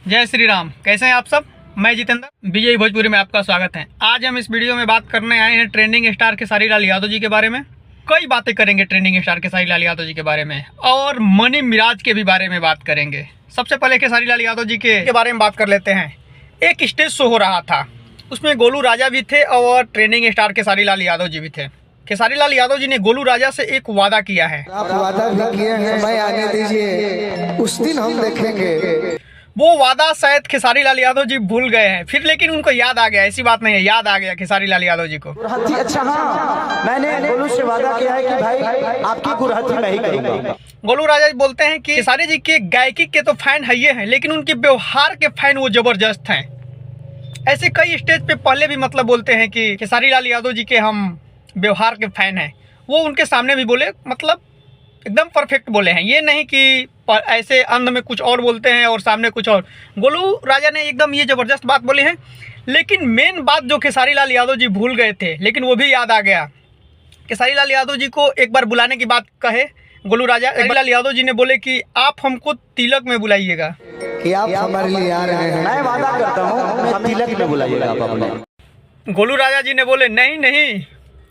जय श्री राम। कैसे हैं आप सब? मैं जितेंद्र विजय भोजपुरी में आपका स्वागत है। आज हम इस वीडियो में बात करने आए हैं ट्रेंडिंग स्टार खेसारी लाल यादव जी के बारे में। कई बातें करेंगे ट्रेंडिंग स्टार खेसारी लाल यादव जी के बारे में और मनी मिराज के भी बारे में बात करेंगे। सबसे पहले खेसारी लाल यादव जी के बारे में बात कर लेते हैं। एक स्टेज शो हो रहा था, उसमें गोलू राजा भी थे और ट्रेंडिंग स्टार खेसारी लाल यादव जी भी थे। खेसारी लाल यादव जी ने गोलू राजा से एक वादा किया है। आप वादा भी किए हैं, मैं आने दीजिए, उस दिन हम देखेंगे। वो वादा शायद खेसारी लाल यादव जी भूल गए हैं, फिर लेकिन उनको याद आ गया। ऐसी बात नहीं है, याद आ गया खेसारी लाल यादव जी को। अच्छा हाँ, मैंने गोलू से वादा किया है कि भाई आपकी गुरहथी मैं ही करूंगा। गोलू राजा जी बोलते हैं कि खेसारी जी के गायकी के तो फैन है ये हैं, लेकिन उनके व्यवहार के फैन वो जबरदस्त हैं। ऐसे कई स्टेज पे पहले भी बोलते हैं कि खेसारी लाल यादव जी के हम व्यवहार के फैन हैं। वो उनके सामने भी बोले, एकदम परफेक्ट बोले हैं। ये नहीं कि ऐसे अंध में कुछ और बोलते हैं और सामने कुछ और। गोलू राजा ने एकदम ये ज़बरदस्त बात बोली है। लेकिन मेन बात जो खेसारी लाल यादव जी भूल गए थे, लेकिन वो भी याद आ गया। खेसारी लाल यादव जी को एक बार बुलाने की बात कहे गोलू राजा। खेसारी लाल यादव जी ने बोले कि आप हमको तिलक में बुलाइएगा, कि आप हमारे लिए आ रहे हैं। मैं वादा करता हूँ, तिलक में बुलाइएगा आप अपने। गोलू राजा जी ने बोले नहीं।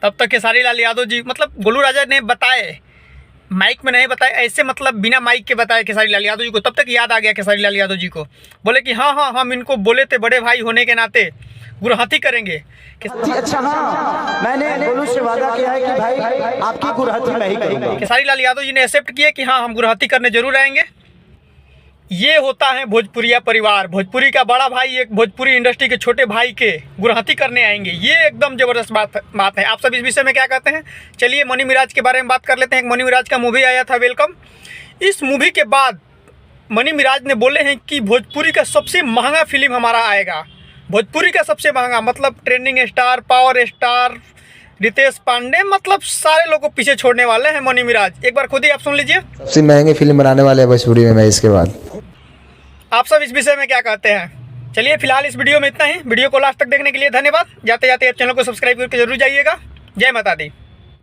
तब तक खेसारी लाल यादव जी गोलू राजा ने बताए, माइक में नहीं बताए, ऐसे बिना माइक के बताए खेसारी लाल यादव जी को। तब तक याद आ गया खेसारी लाल यादव जी को। बोले कि हाँ हम इनको बोले थे, बड़े भाई होने के नाते गुरहथी करेंगे। अच्छा हाँ, मैंने गोलू से वादा किया है कि भाई आपकी गुरहथी मैं ही करूंगा। खेसारी लाल यादव जी ने एक्सेप्ट किए कि हाँ हम गुरहथी करने जरूर आएंगे। ये होता है भोजपुरिया परिवार। भोजपुरी का बड़ा भाई एक भोजपुरी इंडस्ट्री के छोटे भाई के गुरहथी करने आएंगे, ये एकदम ज़बरदस्त बात है। आप सब इस विषय में क्या कहते हैं? चलिए मनी मिराज के बारे में बात कर लेते हैं। एक मनी मिराज का मूवी आया था, वेलकम। इस मूवी के बाद मनी मिराज ने बोले हैं कि भोजपुरी का सबसे महंगा फिल्म हमारा आएगा। भोजपुरी का सबसे महंगा trending star, power star, Ritesh Pandey, सारे लोगों को पीछे छोड़ने वाले हैं मनी मिराज। एक बार खुद ही आप सुन लीजिए। सबसे महंगी फिल्म बनाने वाले हैं भोजपुरी में मैं इसके बाद। आप सब इस विषय में क्या कहते हैं? चलिए फिलहाल इस वीडियो में इतना ही। वीडियो को लास्ट तक देखने के लिए धन्यवाद। जाते जाते चैनल को सब्सक्राइब करके जरूर जाइएगा। जय माता दी।